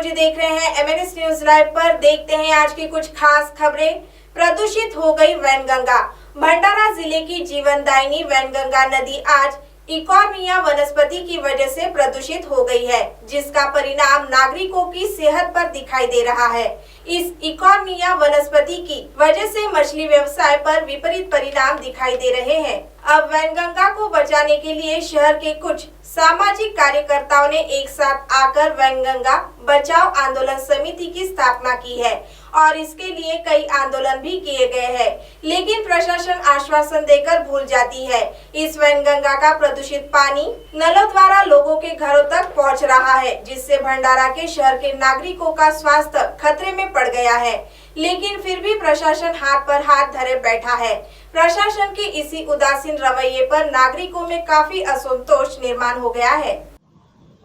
मुझे देख रहे हैं एमएनएस न्यूज लाइव पर। देखते हैं आज की कुछ खास खबरें। प्रदूषित हो गई वैनगंगा। भंडारा जिले की जीवनदायिनी वैनगंगा नदी आज इकॉर्निया वनस्पति की वजह से प्रदूषित हो गई है, जिसका परिणाम नागरिकों की सेहत पर दिखाई दे रहा है। इस इकॉर्निया वनस्पति की वजह से मछली व्यवसाय पर विपरीत परिणाम दिखाई दे रहे हैं। अब वैनगंगा को बचाने के लिए शहर के कुछ सामाजिक कार्यकर्ताओं ने एक साथ आकर वैनगंगा बचाओ आंदोलन समिति की स्थापना की है और इसके लिए कई आंदोलन भी किए गए हैं, लेकिन प्रशासन आश्वासन देकर भूल जाती है। इस वैनगंगा का प्रदूषित पानी नलों द्वारा लोगों के घरों तक पहुंच रहा है, जिससे भंडारा के शहर के नागरिकों का स्वास्थ्य खतरे में पड़ गया है, लेकिन फिर भी प्रशासन हाथ पर हाथ धरे बैठा है। प्रशासन के इसी उदासीन रवैये पर नागरिकों में काफी असंतोष निर्माण हो गया है।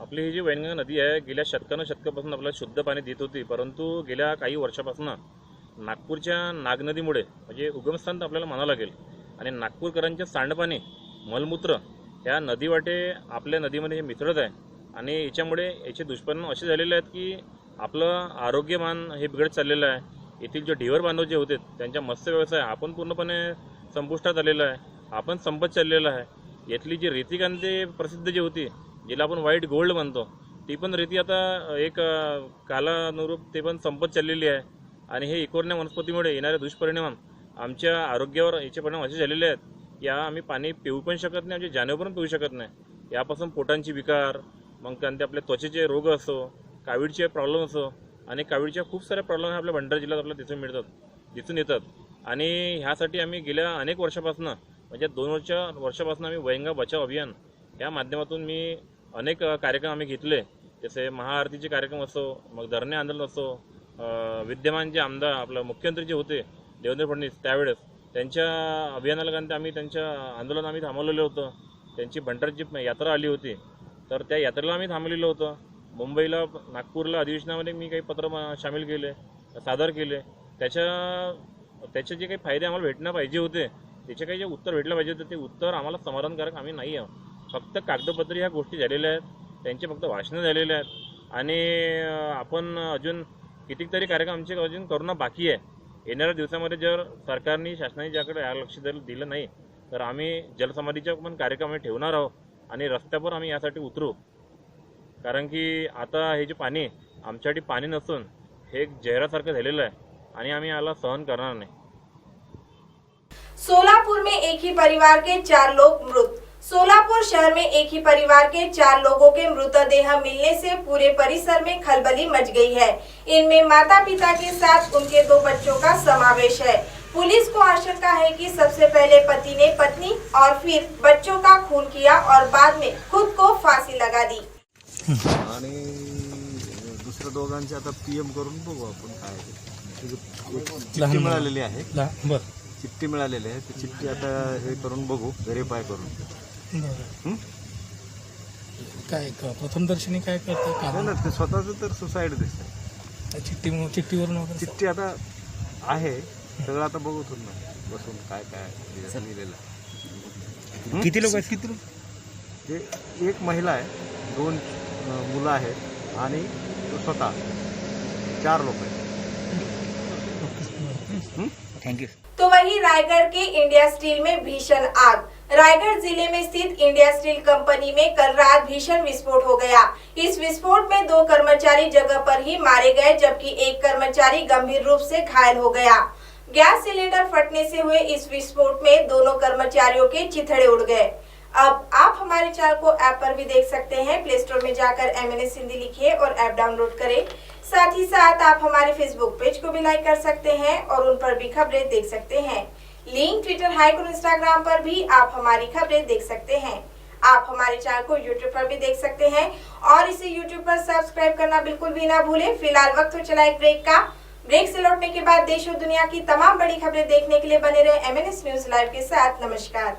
आपली ही जी वैनगंगा नदी आहे गेल्या शतकापासून आपल्याला शुद्ध पाणी देत होती, परंतु गेल्या काही वर्षापासून नागपूरच्या नागनदीमुळे म्हणजे उगमस्थान आपल्याला म्हणावं लागेल आणि नागपूरकरांचे सांडपाणी मलमूत्र या नदीवाटे आपल्या नदीमध्ये मिसळत आहे आणि याच्यामुळे याचे दुष्परिणाम असे झालेले आहेत की आपलं आरोग्यमान हे बिघडत चाललेलं आहे। येथील जे ढिवर बांधव जे होते त्यांच्या मत्स्य व्यवसाय आपण पूर्णपणे संपुष्टात आलेला आहे, आपण संपत चाललेला आहे। येथली जी रेतीकांते प्रसिद्ध जी होती, जिला आपण व्हाईट गोल्ड म्हणतो, ती पण रेती आता एक कालानुरूप ते पण संपत चाललेली आहे आणि हे इकॉर्निया वनस्पतीमुळे येणारे दुष्परिणाम आमच्या आरोग्यावर याचे परिणाम असे झालेले आहेत या आम्ही पाणी पिऊ पण शकत नाही, आमच्या जानेवर पण पिऊ शकत नाही। यापासून पोटांची विकार, मग त्यांचे आपले त्वचेचे रोग असो, कावीळचे प्रॉब्लेम असो आणि कावीळच्या खूप सारे प्रॉब्लेम आपल्या भंडारा जिल्ह्यात आपल्याला दिसून येतात आणि ह्यासाठी आम्ही गेल्या अनेक वर्षापासून म्हणजे 2 वर्षापासून आम्ही वैनगंगा बचाव अभियान या माध्यमातून मी अनेक कार्यक्रम आम्ही घेतले, जसे महाआरतीचे कार्यक्रम असो, मग धरणे आंदोलन असो, विद्यमान जे आमदार आपलं मुख्यमंत्री जे होते देवेंद्र फडणवीस त्यावेळेस त्यांच्या अभियानाला आम्ही त्यांच्या आंदोलन आम्ही थांबवलेलं होतं। त्यांची भंडाराची यात्रा आली होती, तर त्या यात्रेला आम्ही थांबलेलं होतं। मुंबईला नागपूरला अधिवेशनामध्ये मी काही पत्र सामील केले, सादर केले। त्याचे जे काही फायदे आम्हाला भेटणं पाहिजे होते, त्याचे काही जे उत्तर भेटलं पाहिजे होते, ते उत्तर आम्हाला समाधानकारक आम्ही नाही आहोत। फक्त कागदपत्री ह्या गोष्टी झालेल्या आहेत, त्यांचे फक्त भाषणं झालेले आहेत आणि आपण अजून कितीतरी कार्यक्रम आमचे अजून करणं बाकी आहे। येणाऱ्या दिवसामध्ये जर सरकारने शासनाने ज्याकडे लक्ष दिलं नाही तर आम्ही जलसमाधीचा पण कार्यक्रम आम्ही ठेवणार आहोत आणि रस्त्यावर आम्ही यासाठी उतरू, कारण की आता हे जे पाणी आमच्यासाठी पाणी नसून हे एक जहरासारखं झालेलं आहे आणि आम्ही याला सहन करणार नाही। सोलापुर में एक ही परिवार के 4 लोग मृत। सोलापुर शहर में एक ही परिवार के 4 लोगों के मृतदेह मिलने से पूरे परिसर में खलबली मच गई है। इनमें माता पिता के साथ उनके 2 बच्चों का समावेश है। पुलिस को आशंका है कि सबसे पहले पति ने पत्नी और फिर बच्चों का खून किया और बाद में खुद को फांसी लगा दी। आणि दुसऱ्या दोघांचे आता पीएम करून बघू आपण काय चिठ्ठी मिळालेली आहे। चिठ्ठी मिळालेली आहे, ती चिठ्ठी आता हे करून बघू, व्हेरीफाय करून। काय प्रथमदर्शनी काय करतात ना ते स्वतःच तर सुसाईड दिसतंय चिठ्ठीवरून वगैरे। चिठ्ठी आता आहे सगळं, आता बघू तुम्ही बसून काय काय लिहिलेलं। किती लोक आहेत? किती ते एक महिला आहे, 2 मुलं आहेत आणि तो स्वतः 4 लोक आहेत। Thank you. तो वहीं रायगढ़ के इंडिया स्टील में भीषण आग। रायगढ़ जिले में स्थित इंडिया स्टील कंपनी में कल रात भीषण विस्फोट हो गया। इस विस्फोट में 2 कर्मचारी जगह पर ही मारे गए, जबकि एक कर्मचारी गंभीर रूप से घायल हो गया। गैस सिलेंडर फटने से हुए इस विस्फोट में दोनों कर्मचारियों के चिथड़े उड़ गए। अब आप हमारे चैनल को ऐप पर भी देख सकते हैं। प्ले स्टोर में जाकर एमएनएस हिंदी लिखिए और ऐप डाउनलोड करें। साथ ही साथ आप हमारे फेसबुक पेज को भी लाइक कर सकते हैं और उन पर भी खबरें देख सकते हैं। लिंक ट्विटर, हाइक और इंस्टाग्राम पर भी आप हमारी खबरें देख सकते हैं। आप हमारे चैनल को यूट्यूब पर भी देख सकते हैं और इसे यूट्यूब पर सब्सक्राइब करना बिल्कुल भी ना भूलें। फिलहाल वक्त हो चला एक ब्रेक का। ब्रेक से लौटने के बाद देश और दुनिया की तमाम बड़ी खबरें देखने के लिए बने रहे एमएनएस न्यूज लाइव के साथ। नमस्कार।